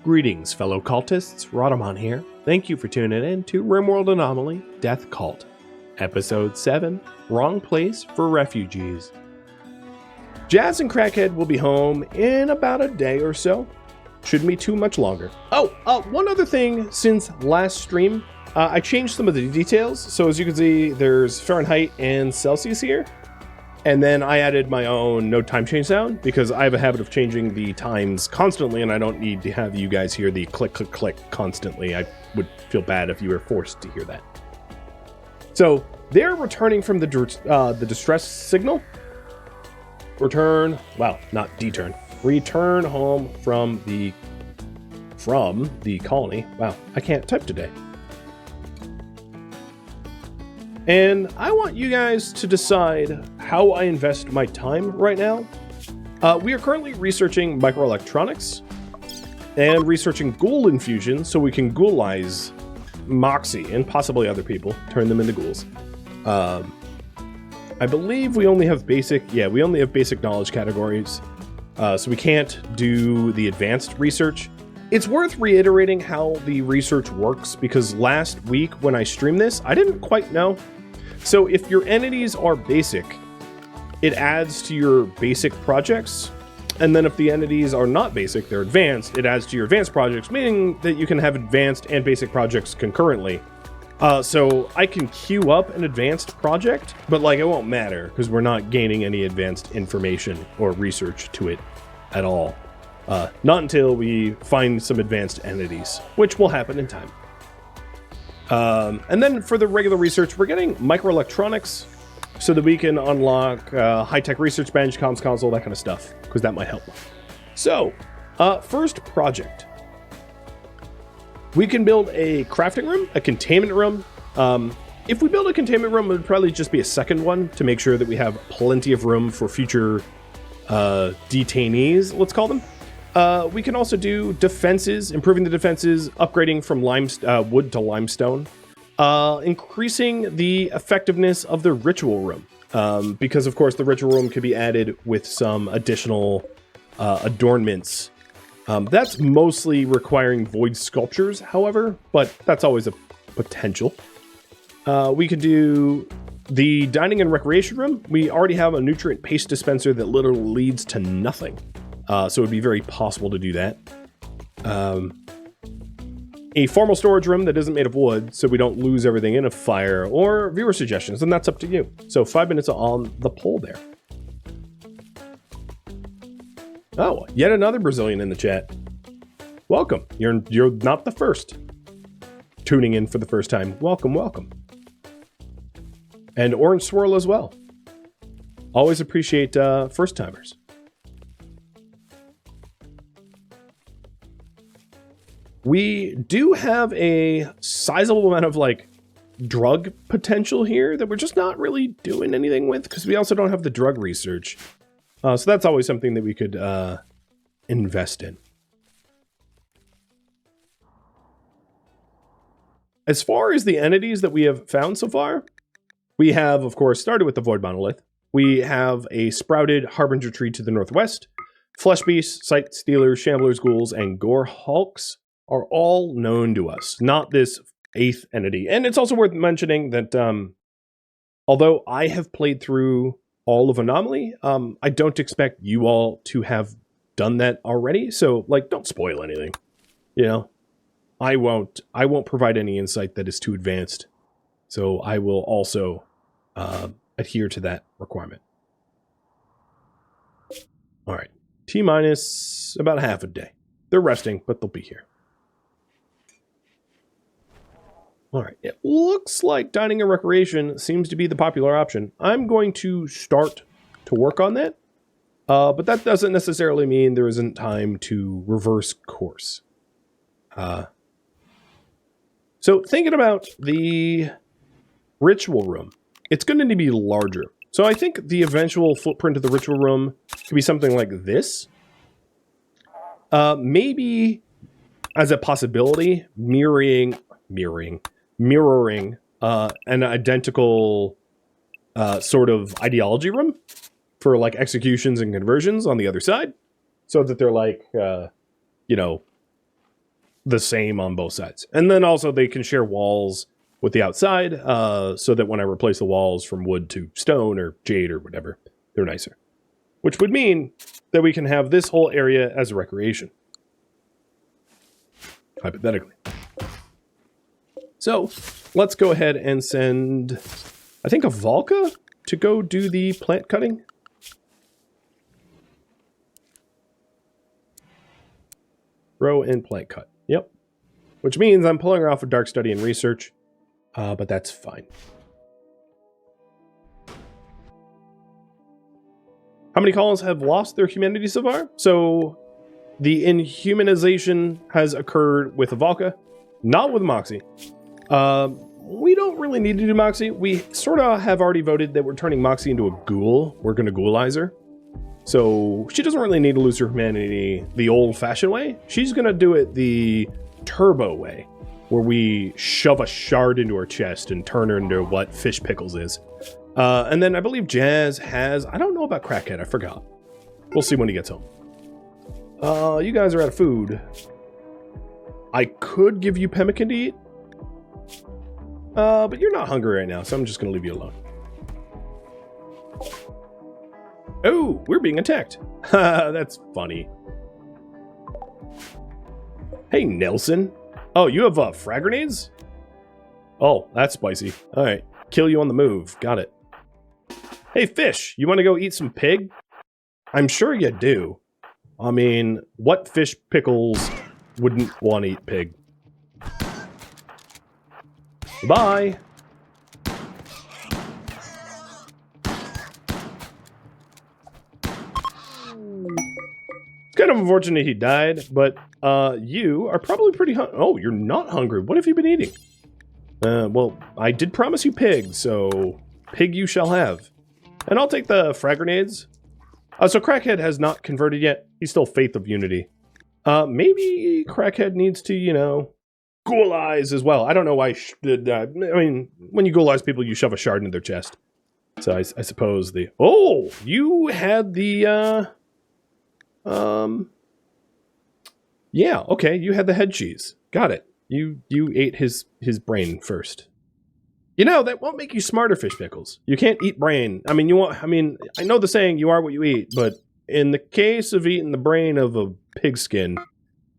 Greetings, fellow cultists. Rhadamant here. Thank you for tuning in to RimWorld Anomaly Death Cult, Episode 7, Wrong Place for Refugees. Jazz and Crackhead will be home in about a day or so. Shouldn't be too much longer. One other thing since last stream, I changed some of the details. So as you can see, there's Fahrenheit and Celsius here. And then I added my own no time change sound because I have a habit of changing the times constantly and I don't need to have you guys hear the click, click, click constantly. I would feel bad if you were forced to hear that. So they're returning from the distress signal. Return home from the colony. Wow, I can't type today. And I want you guys to decide how I invest my time right now. We are currently researching microelectronics and researching ghoul infusion so we can ghoulize Moxie and possibly other people, turn them into ghouls. I believe we only have basic knowledge categories, so we can't do the advanced research. It's worth reiterating how the research works because last week when I streamed this, I didn't quite know. So if your entities are basic, it adds to your basic projects. And then if the entities are not basic, they're advanced, it adds to your advanced projects, meaning that you can have advanced and basic projects concurrently. So I can queue up an advanced project, but it won't matter because we're not gaining any advanced information or research to it at all. Not until we find some advanced entities, which will happen in time. And then for the regular research, we're getting microelectronics so that we can unlock high-tech research bench, comms console, that kind of stuff, because that might help. So, first project. We can build a crafting room, a containment room. If we build a containment room, it would probably just be a second one to make sure that we have plenty of room for future detainees, let's call them. We can also do defenses, improving the defenses, upgrading from wood to limestone, increasing the effectiveness of the ritual room, because of course the ritual room could be added with some additional adornments. That's mostly requiring void sculptures, however, but that's always a potential. We could do the dining and recreation room. We already have a nutrient paste dispenser that literally leads to nothing. So it would be very possible to do that. A formal storage room that isn't made of wood, so we don't lose everything in a fire, or viewer suggestions, and that's up to you. So 5 minutes on the poll there. Oh, yet another Brazilian in the chat. Welcome. You're not the first. Tuning in for the first time. Welcome, welcome. And Orange Swirl as well. Always appreciate first-timers. We do have a sizable amount of drug potential here that we're just not really doing anything with because we also don't have the drug research. So that's always something that we could invest in. As far as the entities that we have found so far, we have, of course, started with the Void Monolith. We have a sprouted Harbinger tree to the northwest. Flesh beasts, sight stealers, shamblers, ghouls, and gore hulks are all known to us, not this 8th entity. And it's also worth mentioning that although I have played through all of Anomaly, I don't expect you all to have done that already. So, don't spoil anything. I won't provide any insight that is too advanced. So I will also adhere to that requirement. All right. T-minus about half a day. They're resting, but they'll be here. All right, it looks like dining and recreation seems to be the popular option. I'm going to start to work on that, but that doesn't necessarily mean there isn't time to reverse course. So thinking about the ritual room, it's going to be larger. So I think the eventual footprint of the ritual room could be something like this. Maybe as a possibility, mirroring an identical sort of ideology room for executions and conversions on the other side, so that they're the same on both sides. And then also they can share walls with the outside, so that when I replace the walls from wood to stone or jade or whatever, they're nicer. Which would mean that we can have this whole area as a recreation. Hypothetically. So, let's go ahead and send, I think, a Valka to go do the plant cutting. Grow and plant cut. Yep. Which means I'm pulling her off of Dark Study and Research. But that's fine. How many colonists have lost their humanity so far? So, the inhumanization has occurred with Valka, not with Moxie. We don't really need to do Moxie. We sort of have already voted that we're turning Moxie into a ghoul. We're going to ghoulize her. So, she doesn't really need to lose her humanity the old-fashioned way. She's going to do it the turbo way, where we shove a shard into her chest and turn her into what Fish Pickles is. And then I believe Jazz has... I don't know about Crackhead, I forgot. We'll see when he gets home. You guys are out of food. I could give you pemmican to eat. But you're not hungry right now, so I'm just going to leave you alone. Oh, we're being attacked. That's funny. Hey, Nelson. Oh, you have frag grenades? Oh, that's spicy. All right. Kill you on the move. Got it. Hey, Fish, you want to go eat some pig? I'm sure you do. I mean, what Fish Pickles wouldn't want to eat pig? Bye. It's kind of unfortunate he died, but you are probably pretty oh, you're not hungry. What have you been eating? Well, I did promise you pig, so pig you shall have. And I'll take the frag grenades. So Crackhead has not converted yet. He's still Faith of Unity. Maybe Crackhead needs to, you know, ghoulize as well. I don't know why I mean, when you ghoulize people, you shove a shard into their chest. So I suppose the... Oh! You had the, yeah, okay, you had the head cheese. Got it. You ate his brain first. You know, that won't make you smarter, Fish Pickles. You can't eat brain. I mean, I know the saying, you are what you eat, but in the case of eating the brain of a pigskin,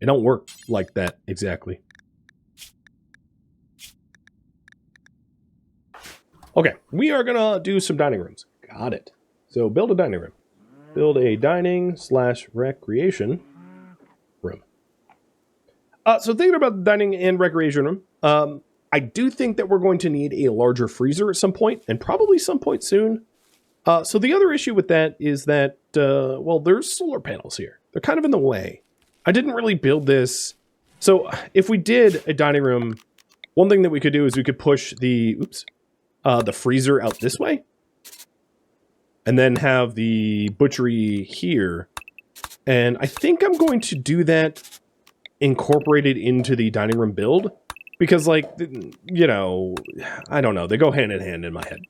it don't work like that exactly. Okay, we are gonna do some dining rooms. Got it. So build a dining room. Build a dining/recreation room. So thinking about the dining and recreation room, I do think that we're going to need a larger freezer at some point, and probably some point soon. So the other issue with that is that, well, there's solar panels here. They're kind of in the way. I didn't really build this. So if we did a dining room, one thing that we could do is we could push the freezer out this way. And then have the butchery here. And I think I'm going to do that incorporated into the dining room build. Because, like, you know, I don't know. They go hand in hand in my head.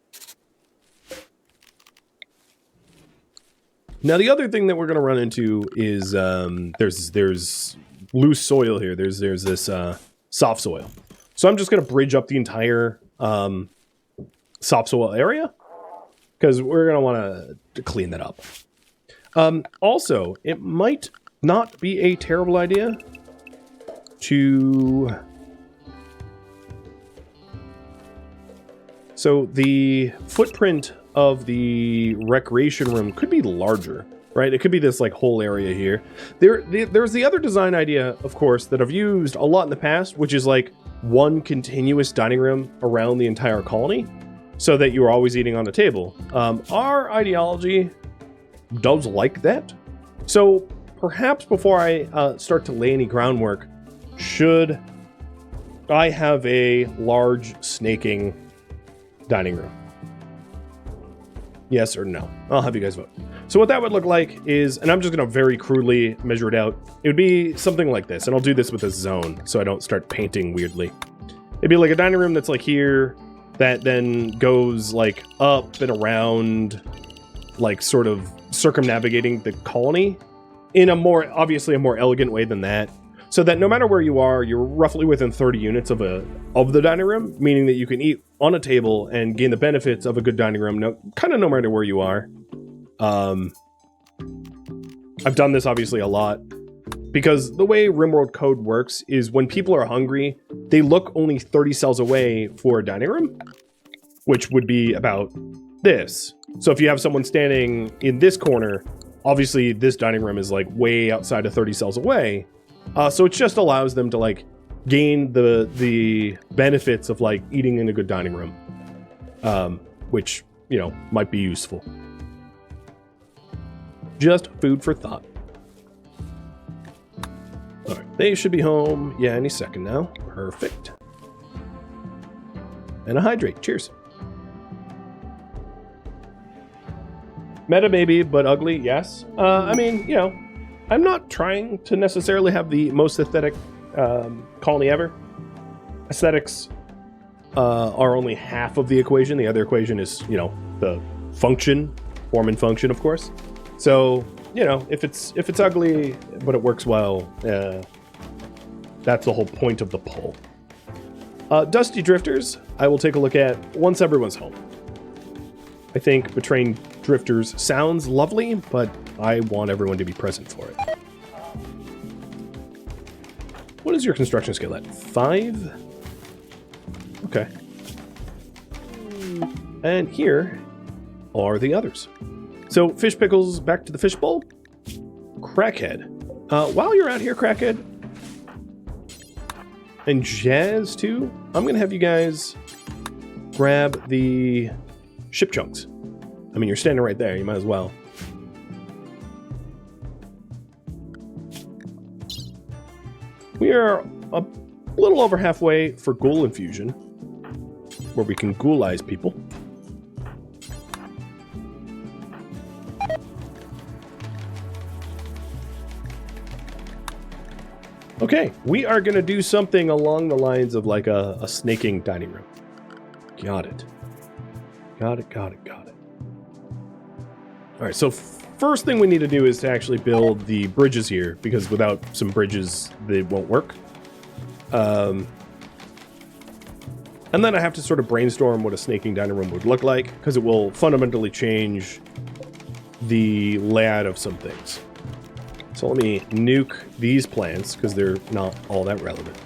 Now, the other thing that we're going to run into is there's loose soil here. There's this soft soil. So I'm just going to bridge up the entire soft soil area. Because we're going to want to clean that up. Also, it might not be a terrible idea to... So the footprint of the recreation room could be larger, right? It could be this like whole area here. There's the other design idea, of course, that I've used a lot in the past, which is like one continuous dining room around the entire colony so that you're always eating on the table. Our ideology does like that. So perhaps before I start to lay any groundwork, should I have a large snaking dining room? Yes or no? I'll have you guys vote. So what that would look like is, and I'm just going to very crudely measure it out. It would be something like this, and I'll do this with a zone so I don't start painting weirdly. It'd be like a dining room that's like here, that then goes like up and around, like sort of circumnavigating the colony in a more, obviously a more elegant way than that. so that no matter where you are, you're roughly within 30 units of the dining room, meaning that you can eat on a table and gain the benefits of a good dining room, kind of no matter where you are. I've done this obviously a lot, because the way RimWorld code works is when people are hungry, they look only 30 cells away for a dining room, which would be about this. So if you have someone standing in this corner, obviously this dining room is like way outside of 30 cells away. So it just allows them to like gain the benefits of like eating in a good dining room, which, you know, might be useful. Just food for thought. All right, they should be home. Yeah, any second now. Perfect. And a hydrate. Cheers. Meta baby, but ugly. Yes. I mean, you know, I'm not trying to necessarily have the most aesthetic colony ever. Aesthetics are only half of the equation. The other equation is, you know, the function, form and function, of course. So, you know, if it's ugly but it works well, that's the whole point of the poll. Dusty Drifters, I will take a look at once everyone's home. I think betraying drifters sounds lovely, but I want everyone to be present for it. What is your construction skill at? 5? Okay. And here are the others. So, Fish Pickles, back to the fishbowl. Crackhead. While you're out here, Crackhead, and Jazz, too, I'm going to have you guys grab the ship chunks. I mean, you're standing right there. You might as well. We are a little over halfway for Ghoul Infusion, where we can ghoulize people. Okay, we are going to do something along the lines of like a snaking dining room. Got it. Got it. All right, so first thing we need to do is to actually build the bridges here, because without some bridges, they won't work. And then I have to sort of brainstorm what a snaking dining room would look like, because it will fundamentally change the layout of some things. So let me nuke these plants, because they're not all that relevant.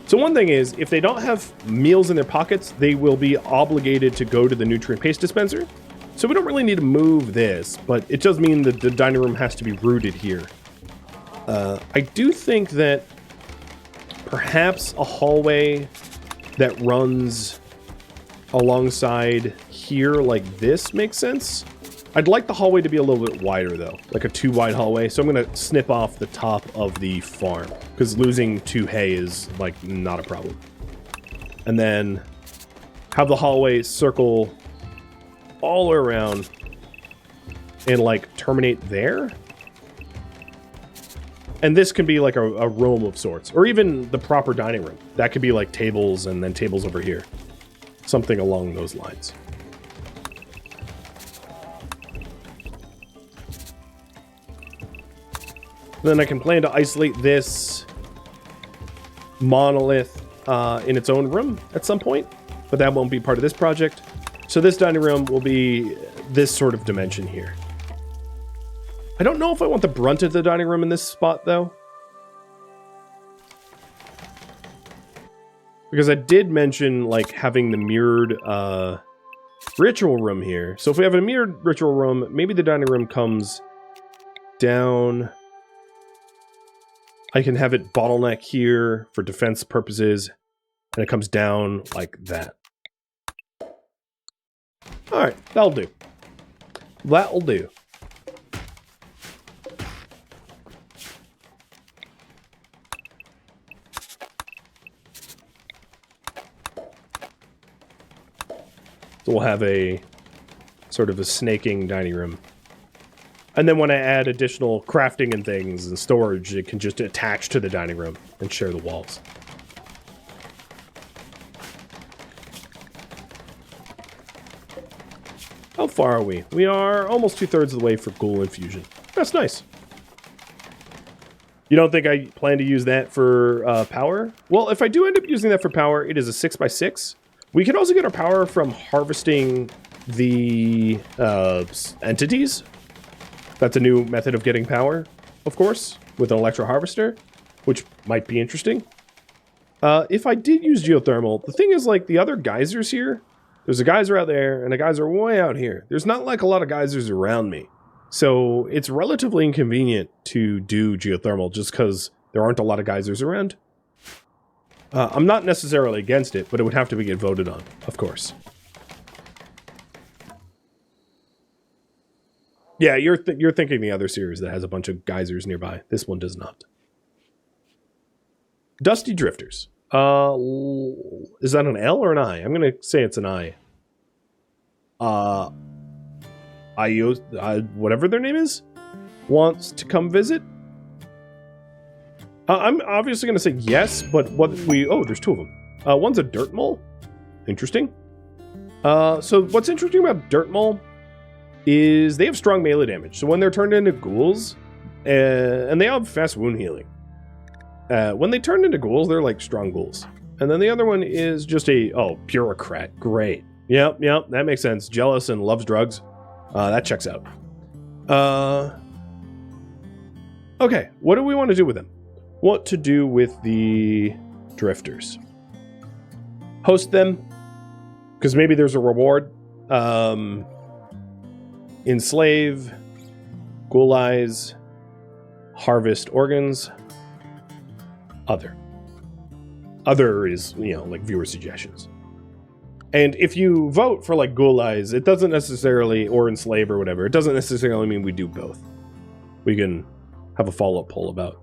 So one thing is, if they don't have meals in their pockets, they will be obligated to go to the nutrient paste dispenser. So we don't really need to move this, but it does mean that the dining room has to be rooted here. I do think that perhaps a hallway that runs alongside here like this makes sense. I'd like the hallway to be a little bit wider though, like a 2-wide hallway. So I'm going to snip off the top of the farm, because losing 2 hay is like not a problem. And then have the hallway circle all the way around and like terminate there. And this can be like a room of sorts, or even the proper dining room. That could be like tables and then tables over here. Something along those lines. Then I can plan to isolate this monolith in its own room at some point, but that won't be part of this project. So this dining room will be this sort of dimension here. I don't know if I want the brunt of the dining room in this spot, though. Because I did mention, like, having the mirrored ritual room here. So if we have a mirrored ritual room, maybe the dining room comes down. I can have it bottleneck here for defense purposes, and it comes down like that. All right, that'll do. That'll do. So we'll have a sort of a snaking dining room. And then when I add additional crafting and things and storage, it can just attach to the dining room and share the walls. How far are we? We are almost 2/3 of the way for Ghoul Infusion. That's nice. You don't think I plan to use that for power? Well, if I do end up using that for power, it is a 6x6. We can also get our power from harvesting the entities. That's a new method of getting power, of course, with an electro harvester, which might be interesting. If I did use geothermal, the thing is, like, the other geysers here, there's a geyser out there and a geyser way out here. There's not like a lot of geysers around me. So it's relatively inconvenient to do geothermal just because there aren't a lot of geysers around. I'm not necessarily against it, but it would have to get voted on, of course. Yeah, you're thinking the other series that has a bunch of geysers nearby. This one does not. Dusty Drifters. Is that an L or an I? I'm going to say it's an I. Whatever their name is, wants to come visit. I'm obviously going to say yes, but what we... Oh, there's two of them. One's a dirt mole. Interesting. So what's interesting about dirt mole is they have strong melee damage. So when they're turned into ghouls, and they have fast wound healing. When they turn into ghouls, they're like strong ghouls. And then the other one is just a... Oh, bureaucrat. Great. Yep, that makes sense. Jealous and loves drugs. That checks out. Okay, what do we want to do with them? What to do with the drifters? Host them, because maybe there's a reward. Enslave, ghoulize, harvest organs. Other is, you know, like viewer suggestions. And if you vote for like ghoulize, it doesn't necessarily, or enslave or whatever, it doesn't necessarily mean we do both. We can have a follow-up poll about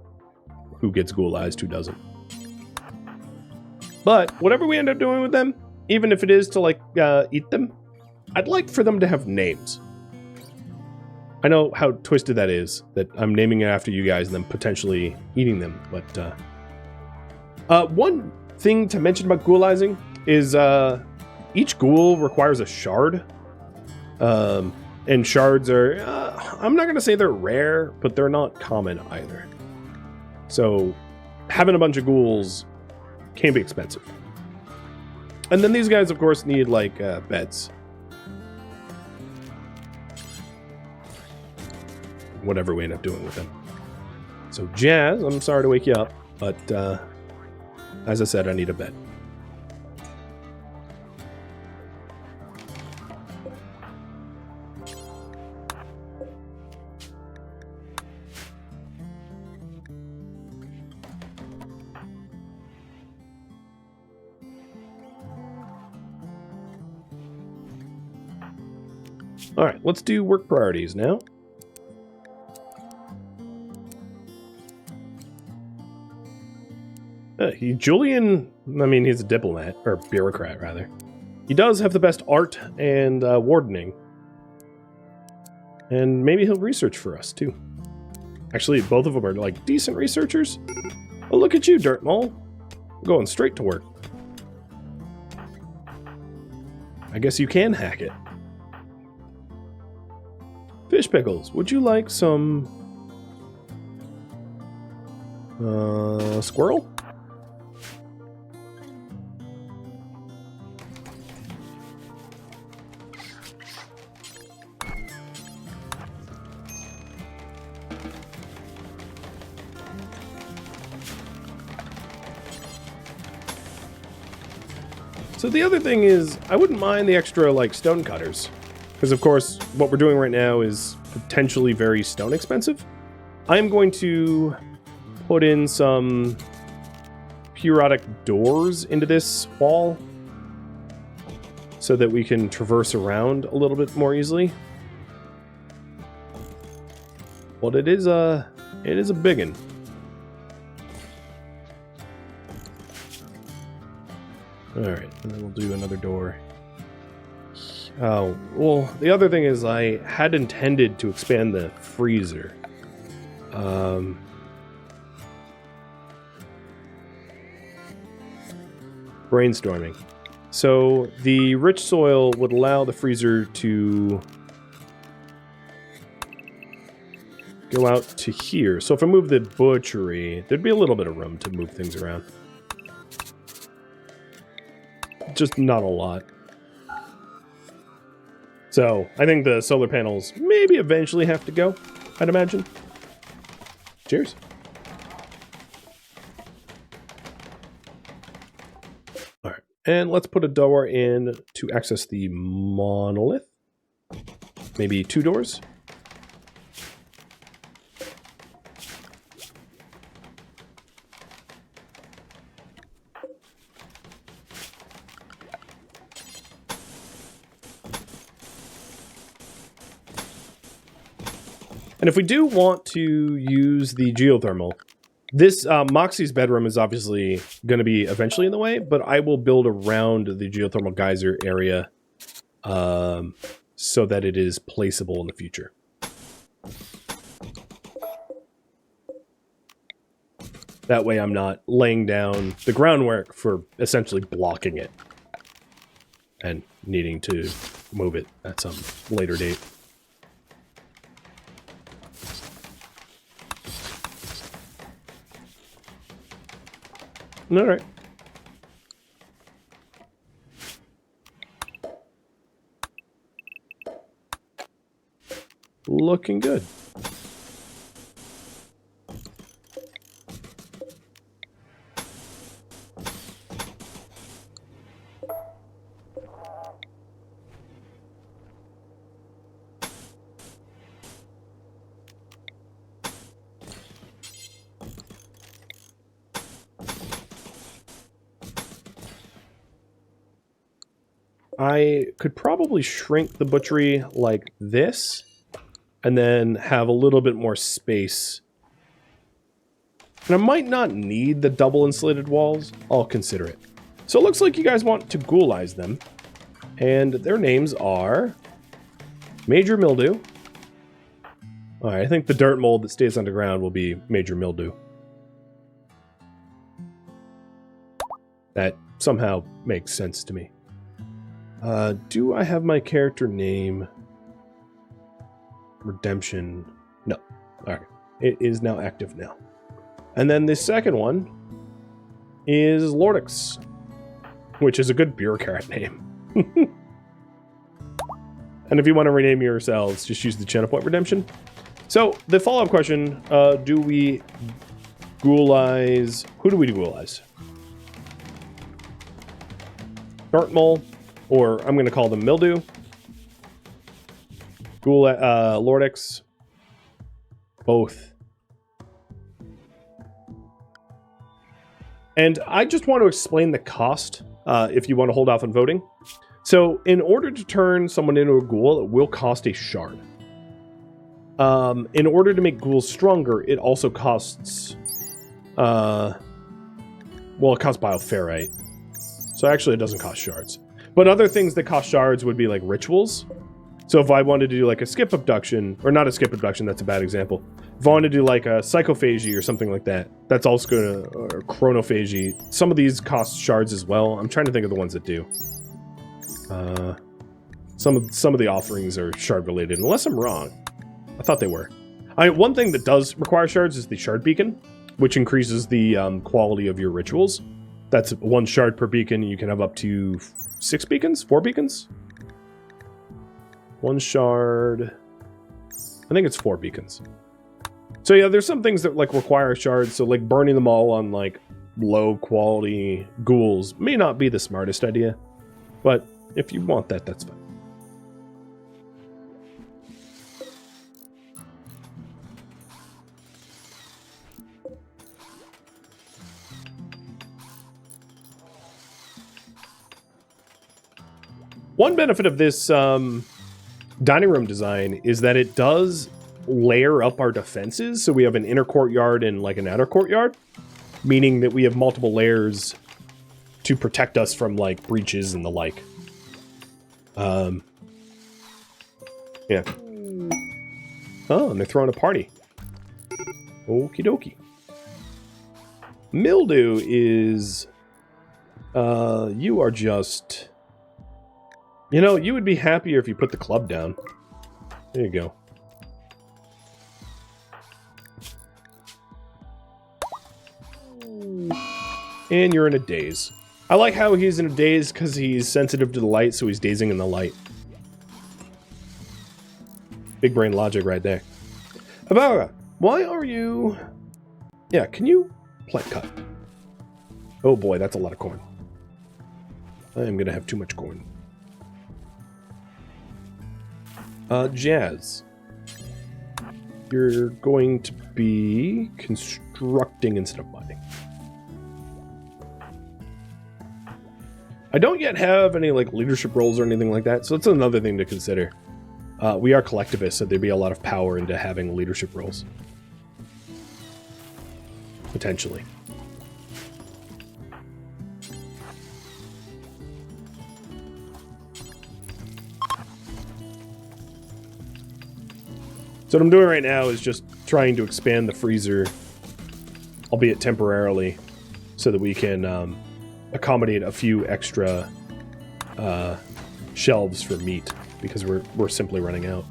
who gets ghoulize, who doesn't. But whatever we end up doing with them, even if it is to like eat them, I'd like for them to have names. I know how twisted that is, that I'm naming it after you guys and then potentially eating them, but one thing to mention about ghoulizing is each ghoul requires a shard. And shards are, I'm not going to say they're rare, but they're not common either. So having a bunch of ghouls can be expensive. And then these guys, of course, need like beds. Whatever we end up doing with them. So Jazz, I'm sorry to wake you up, but as I said, I need a bed. All right, let's do work priorities now. Julian, I mean, he's a diplomat, or bureaucrat, rather. He does have the best art and wardening. And maybe he'll research for us, too. Actually, both of them are, like, decent researchers. Oh, look at you, Dirt Mole. Going straight to work. I guess you can hack it. Fish pickles, would you like some... squirrel? So the other thing is, I wouldn't mind the extra, like, stone cutters. Because, of course, what we're doing right now is potentially very stone expensive. I am going to put in some periodic doors into this wall so that we can traverse around a little bit more easily. But it is a biggin'. Alright, and then we'll do another door. Oh, well, the other thing is I had intended to expand the freezer. Brainstorming. So the rich soil would allow the freezer to go out to here. So if I move the butchery, there'd be a little bit of room to move things around. Just not a lot. So I think the solar panels maybe eventually have to go, I'd imagine. Cheers. All right, and let's put a door in to access the monolith. Maybe 2 doors. And if we do want to use the geothermal, this Moxie's bedroom is obviously going to be eventually in the way, but I will build around the geothermal geyser area so that it is placeable in the future. That way I'm not laying down the groundwork for essentially blocking it and needing to move it at some later date. All right. Looking good. I could probably shrink the butchery like this, and then have a little bit more space. And I might not need the double insulated walls. I'll consider it. So it looks like you guys want to ghoulize them. And their names are Major Mildew. Alright, I think the dirt mold that stays underground will be Major Mildew. That somehow makes sense to me. Do I have my character name? Redemption. No. Alright. It is now active now. And then the second one is Lordix, which is a good bureaucrat name. And if you want to rename yourselves, just use the channel point redemption. So, the follow-up question, do we ghoulize... Who do we ghoulize? Dirt Mole, or I'm going to call them Mildew. Lordix. Both. And I just want to explain the cost, if you want to hold off on voting. So, in order to turn someone into a ghoul, it will cost a shard. In order to make ghouls stronger, it also costs... well, it costs bioferrite. So actually it doesn't cost shards. But other things that cost shards would be like rituals. So if I wanted to do like a skip abduction, or not a skip abduction, that's a bad example. If I wanted to do like a psychophagy or something like that, that's also going to, or chronophagy. Some of these cost shards as well. I'm trying to think of the ones that do. Some of the offerings are shard related, unless I'm wrong. I thought they were. One thing that does require shards is the shard beacon, which increases the quality of your rituals. That's 1 shard per beacon. You can have up to 6 beacons? 4 beacons? 1 shard. I think it's 4 beacons. So yeah, there's some things that like require shards. So like burning them all on like low quality ghouls may not be the smartest idea. But if you want that, that's fine. One benefit of this dining room design is that it does layer up our defenses. So we have an inner courtyard and like an outer courtyard, meaning that we have multiple layers to protect us from like breaches and the like. Yeah. Oh, and they're throwing a party. Okie dokie. Mildew is... you are just... You know, you would be happier if you put the club down. There you go. And you're in a daze. I like how he's in a daze because he's sensitive to the light, so he's dazing in the light. Big brain logic right there. Abara, why are you... Yeah, can you plant cut? Oh boy, that's a lot of corn. I am going to have too much corn. Jazz. You're going to be constructing instead of mining. I don't yet have any like leadership roles or anything like that, so that's another thing to consider. We are collectivists, so there'd be a lot of power into having leadership roles. Potentially. So what I'm doing right now is just trying to expand the freezer, albeit temporarily, so that we can accommodate a few extra shelves for meat, because we're simply running out.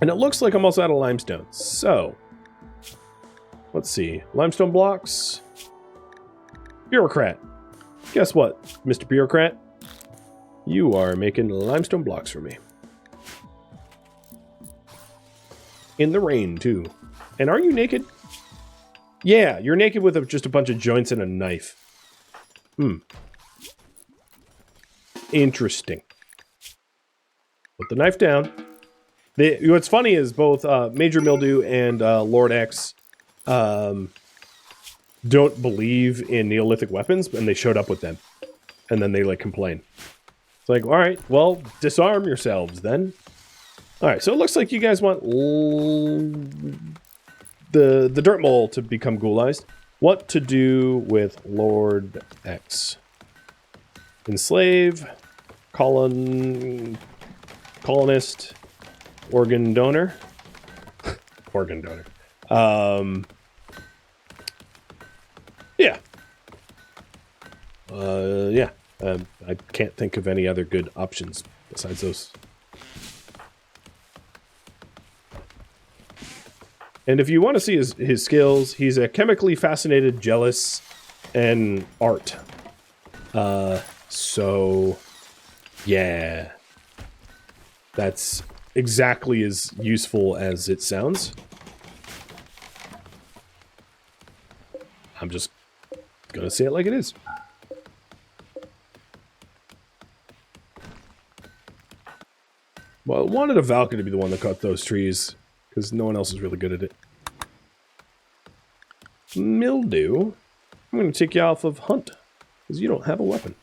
And it looks like I'm also out of limestone, so... Let's see. Limestone blocks. Bureaucrat. Guess what, Mr. Bureaucrat? You are making limestone blocks for me. In the rain, too. And are you naked? Yeah, you're naked with just a bunch of joints and a knife. Interesting. Put the knife down. What's funny is both Major Mildew and Lord X don't believe in Neolithic weapons, and they showed up with them. And then they, like, complain. It's like, alright, well, disarm yourselves, then. Alright, so it looks like you guys want the dirt mole to become ghoulized. What to do with Lord X? Enslave, colonist, organ donor. Organ donor. Yeah. Yeah. I can't think of any other good options besides those. And if you want to see his skills, he's a chemically fascinated, jealous, and art. So, yeah. That's exactly as useful as it sounds. I'm just gonna say it like it is. Well, I wanted a Valkyrie to be the one that cut those trees, because no one else is really good at it. Mildew, I'm gonna take you off of hunt, because you don't have a weapon.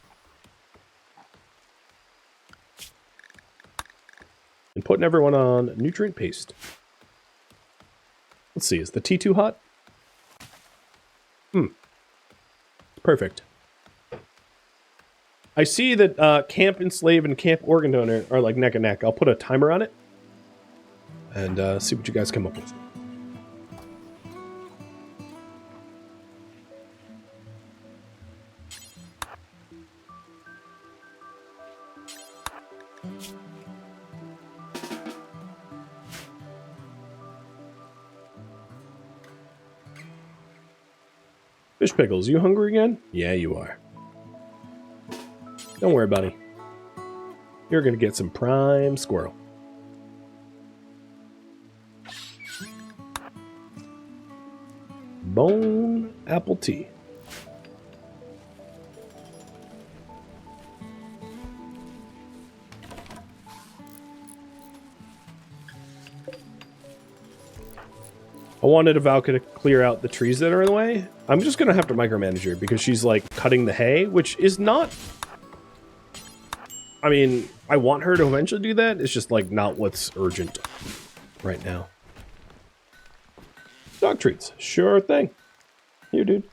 And putting everyone on nutrient paste. Let's see, is the tea too hot? Perfect. I see that Camp Enslave and Camp Organ Donor are like neck and neck. I'll put a timer on it and see what you guys come up with. Fish Pickles, you hungry again? Yeah, you are. Don't worry, buddy. You're gonna get some prime squirrel. Bone apple tea. I wanted a Valka to clear out the trees that are in the way. I'm just gonna have to micromanage her because she's like cutting the hay, which is not... I mean, I want her to eventually do that. It's just like not what's urgent right now. Dog treats. Sure thing. Here, dude.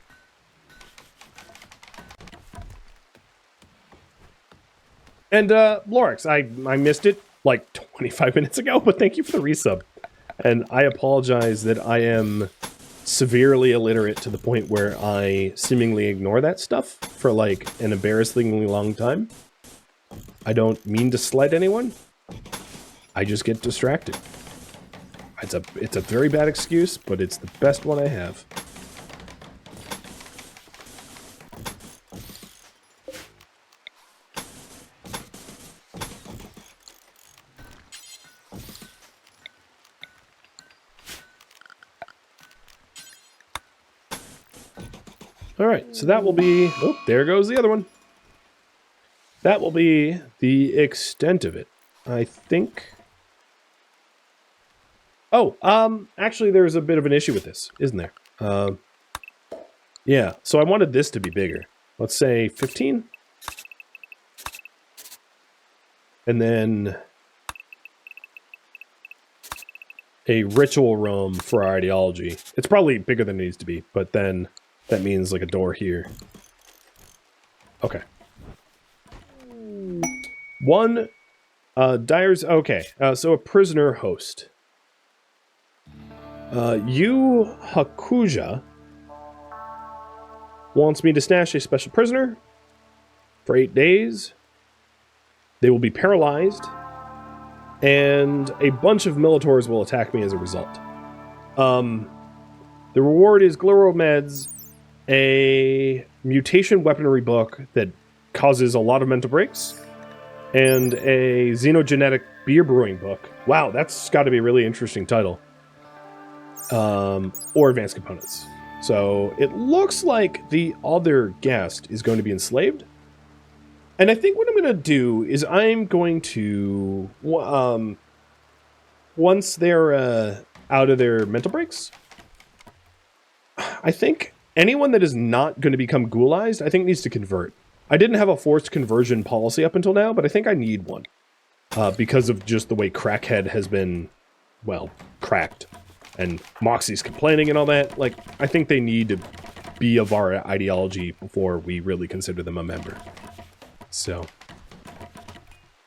And Lorix, I missed it like 25 minutes ago, but thank you for the resub. And I apologize that I am severely illiterate to the point where I seemingly ignore that stuff for like an embarrassingly long time. I don't mean to slight anyone. I just get distracted. It's a very bad excuse, but it's the best one I have. Alright, so that will be... Oh, there goes the other one. That will be the extent of it, I think. Oh, actually there's a bit of an issue with this, isn't there? Yeah, so I wanted this to be bigger. Let's say 15. And then a ritual room for our ideology. It's probably bigger than it needs to be, but then that means like a door here. Okay. One, Dyer's, okay, so a prisoner host. Yu Hakuja wants me to stash a special prisoner for 8 days. They will be paralyzed, and a bunch of Militors will attack me as a result. The reward is Gloro Meds, a mutation weaponry book that causes a lot of mental breaks, and a xenogenetic beer brewing book. Wow, that's got to be a really interesting title. Or advanced components. So it looks like the other guest is going to be enslaved. And I think what I'm going to do is I'm going to, once they're out of their mental breaks, I think anyone that is not going to become ghoulized, I think needs to convert. I didn't have a forced conversion policy up until now, but I think I need one. Because of just the way Crackhead has been, well, cracked. And Moxie's complaining and all that. Like, I think they need to be of our ideology before we really consider them a member. So,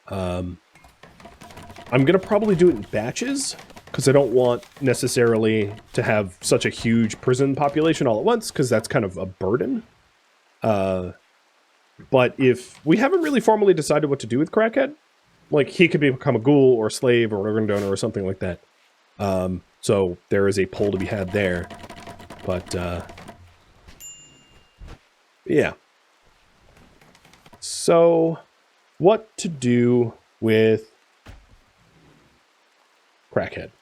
I'm going to probably do it in batches, because I don't want necessarily to have such a huge prison population all at once, because that's kind of a burden. But if we haven't really formally decided what to do with Crackhead, like he could become a ghoul or a slave or organ donor or something like that. So there is a pull to be had there. But, yeah. So, what to do with Crackhead?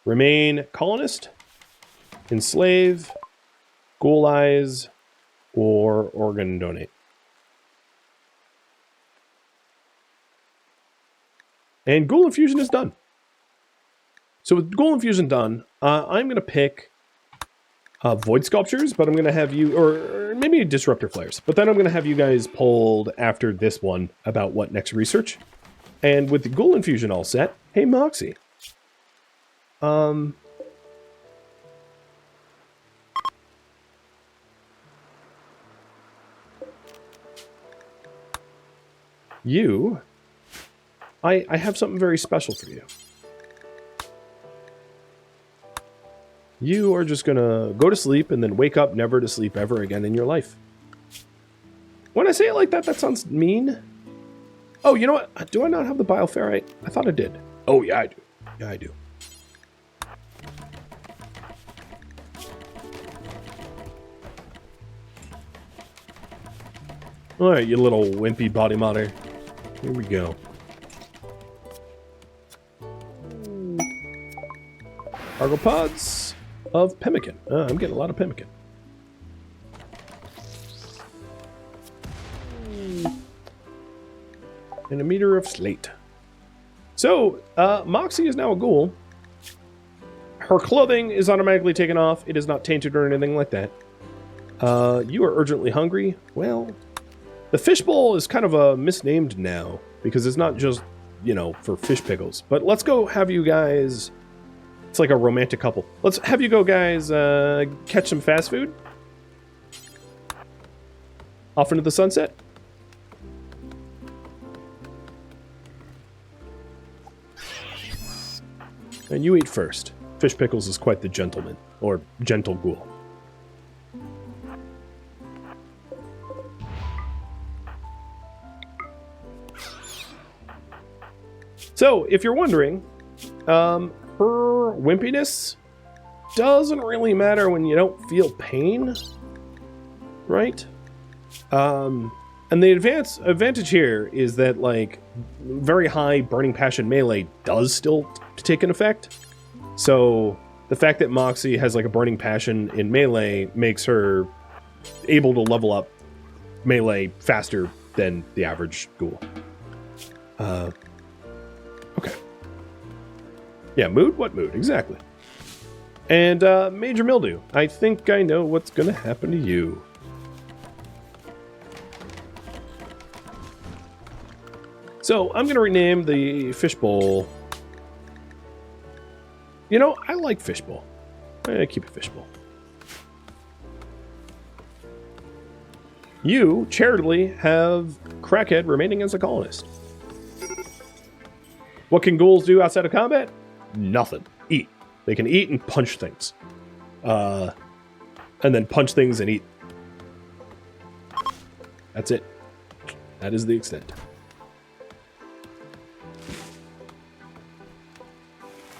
Remain colonist, enslave, ghoulize, or organ donate. And Ghoul Infusion is done. So with Ghoul Infusion done, I'm going to pick Void Sculptures, but I'm going to have you, or maybe Disruptor Flares, but then I'm going to have you guys polled after this one about what next research. And with the Ghoul Infusion all set, hey Moxie. You, I have something very special for you. You are just gonna go to sleep and then wake up never to sleep ever again in your life. When I say it like that, that sounds mean. Oh, you know what? Do I not have the bioferrite? I thought I did. Oh, yeah, I do. Yeah, I do. Alright, you little wimpy body modder. Here we go. Argopods of pemmican. I'm getting a lot of pemmican. And a meter of slate. So, Moxie is now a ghoul. Her clothing is automatically taken off. It is not tainted or anything like that. You are urgently hungry. Well, the fishbowl is kind of a misnamed now, because it's not just, you know, for fish pickles. But let's go have you guys... It's like a romantic couple. Let's have you go, guys, catch some fast food. Off into the sunset. And you eat first. Fish Pickles is quite the gentleman, or gentle ghoul. So, if you're wondering, her wimpiness doesn't really matter when you don't feel pain, right? And the advantage here is that, like, very high Burning Passion melee does still take an effect. So, the fact that Moxie has, like, a Burning Passion in melee makes her able to level up melee faster than the average ghoul. Okay. Yeah, mood? What mood? Exactly. And, Major Mildew. I think I know what's gonna happen to you. So, I'm gonna rename the fishbowl. You know, I like fishbowl. Keep it fishbowl. You, charitably, have Crackhead remaining as a colonist. What can ghouls do outside of combat? Nothing. Eat. They can eat and punch things. And then punch things and eat. That's it. That is the extent.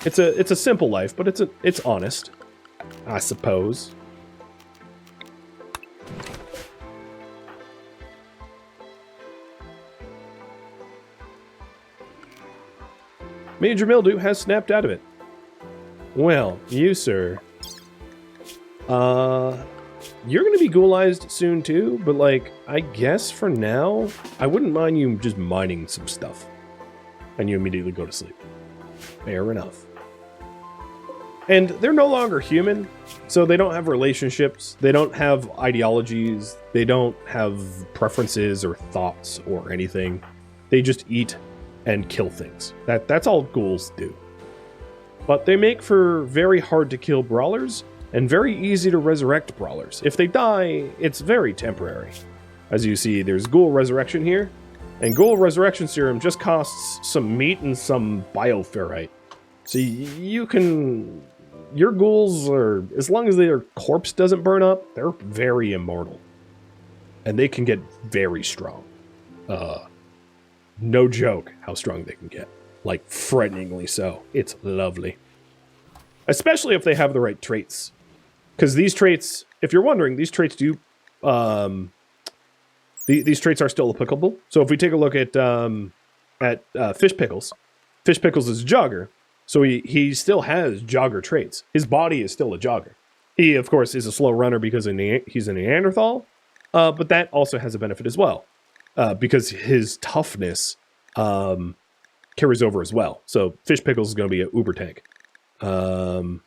It's a simple life, but it's honest, I suppose. Major Mildew has snapped out of it. Well, you, sir. You're gonna be ghoulized soon too, but like, I guess for now, I wouldn't mind you just mining some stuff. And you immediately go to sleep. Fair enough. And they're no longer human, so they don't have relationships, they don't have ideologies, they don't have preferences or thoughts or anything. They just eat and kill things. That's all ghouls do. But they make for very hard to kill brawlers and very easy to resurrect brawlers. If they die, it's very temporary. As you see, there's ghoul resurrection here, and ghoul resurrection serum just costs some meat and some bioferrite. So you can... Your ghouls are, as long as their corpse doesn't burn up, they're very immortal. And they can get very strong. No joke how strong they can get. Like, frighteningly so. It's lovely. Especially if they have the right traits. Because these traits, if you're wondering, these traits do... these traits are still applicable. So if we take a look at Fish Pickles. Fish Pickles is a jogger. So he still has jogger traits. His body is still a jogger. He, of course, is a slow runner because he's a Neanderthal. But that also has a benefit as well. Because his toughness carries over as well. So Fish Pickles is going to be an uber tank. Where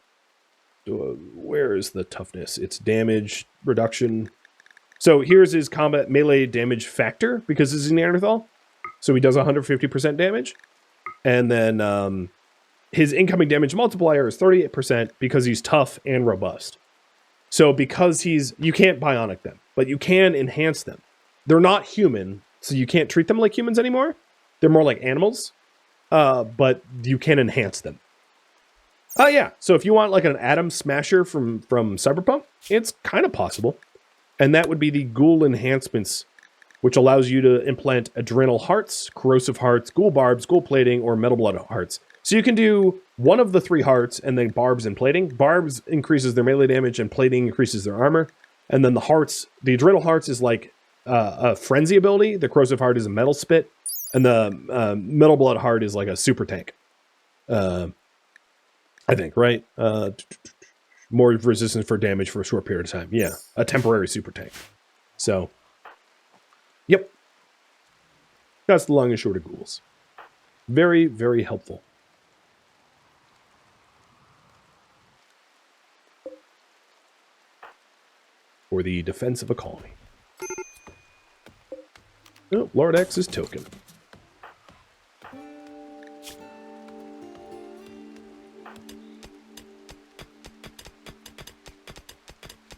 is the toughness? It's damage reduction. So here's his combat melee damage factor because this is a Neanderthal. So he does 150% damage. And then... his incoming damage multiplier is 38% because he's tough and robust. So because you can't bionic them, but you can enhance them. They're not human, so you can't treat them like humans anymore. They're more like animals, but you can enhance them. Oh yeah, so if you want like an atom smasher from Cyberpunk, it's kind of possible. And that would be the ghoul enhancements, which allows you to implant adrenal hearts, corrosive hearts, ghoul barbs, ghoul plating, or metal blood hearts. So you can do one of the 3 hearts and then barbs and plating. Barbs increases their melee damage and plating increases their armor. And then the hearts, the adrenal hearts is like a frenzy ability. The corrosive heart is a metal spit. And the metal blood heart is like a super tank. I think, right? More resistance for damage for a short period of time. Yeah, a temporary super tank. So, yep. That's the long and short of ghouls. Very, very helpful. For the defense of a colony. Oh, Lord X's token.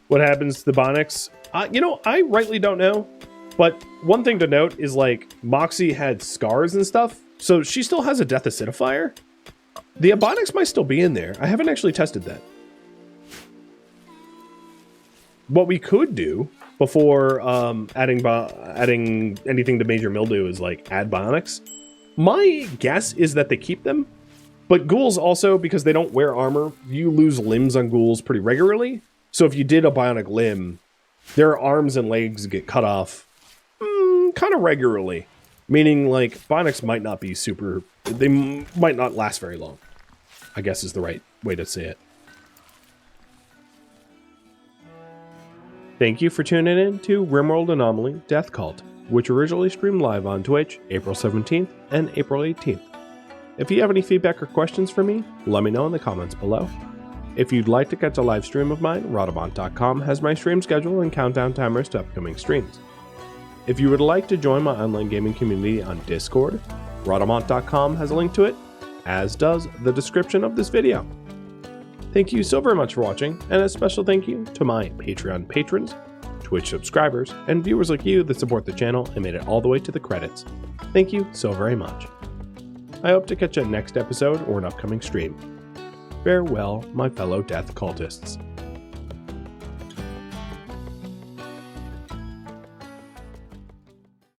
What happens to the Bonics? You know, I rightly don't know. But one thing to note is, like, Moxie had scars and stuff. So she still has a death acidifier. The Ebonics might still be in there. I haven't actually tested that. What we could do before adding anything to Major Mildew is like add bionics. My guess is that they keep them, but ghouls also, because they don't wear armor, you lose limbs on ghouls pretty regularly. So if you did a bionic limb, their arms and legs get cut off kind of regularly. Meaning, like, bionics might not be super... They might not last very long, I guess is the right way to say it. Thank you for tuning in to RimWorld Anomaly Death Cult, which originally streamed live on Twitch April 17th and April 18th. If you have any feedback or questions for me, let me know in the comments below. If you'd like to catch a live stream of mine, Rhadamant.com has my stream schedule and countdown timers to upcoming streams. If you would like to join my online gaming community on Discord, Rhadamant.com has a link to it, as does the description of this video. Thank you so very much for watching, and a special thank you to my Patreon patrons, Twitch subscribers, and viewers like you that support the channel and made it all the way to the credits. Thank you so very much. I hope to catch you next episode or an upcoming stream. Farewell, my fellow death cultists.